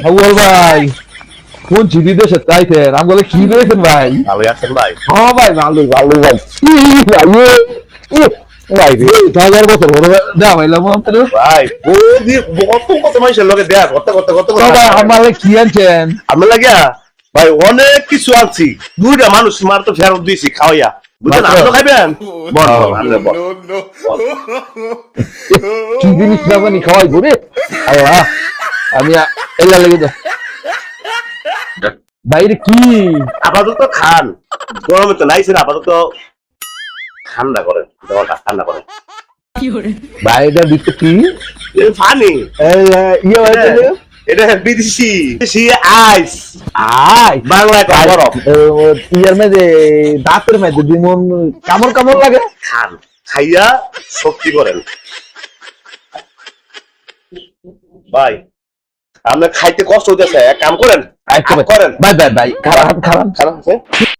আউয়াল ভাই কোন চিঠি দেশে চাইছেন আমগুলো কি দিয়েছেন ভাই? ভালো আছেন ভাই? হ্যাঁ ভাই ভালো ভালো ভাই ভাই রে 1000 বছর হলো দেওয়া ভাইলাম আপনার ভাই কত মানুষের লোকে দেয়া করতে করতে করতে আমার কি আনছেন? আমি লাগিয়া ভাই অনেক কিছু আনছি। দুইটা মানুষ মার তো ফেরত দিয়েছি খাওয়াইয়া, বুঝলেন? মাত্র? আপনি খাইবেন? বল বল, আপনি বল। কি জিনিস রাখবেন খাওয়াই ঘুরে আল্লাহ আমি এলা লেগে যা বাইরে কি আপাতত খান, গরমে তো নাইছে না, আপাতত ঠান্ডা করেন, দেওয়াটা ঠান্ডা করেন। বাইরেটা দিচ্ছে কি ফানি ইয়ে হয়েছে এটা বিদেশি বিদেশি আইস, আই বাংলায় কয় বরফ। ইয়ার মধ্যে দাঁতের মধ্যে যেমন কামড় কামড় লাগে খান, খাইয়া শক্তি করেন ভাই। আপনার খাইতে কষ্ট হইতেছে, এক কাম করেন, আচ্ছা করেন ভাই ভাই ভাই খারাপ খারাপ খারাপ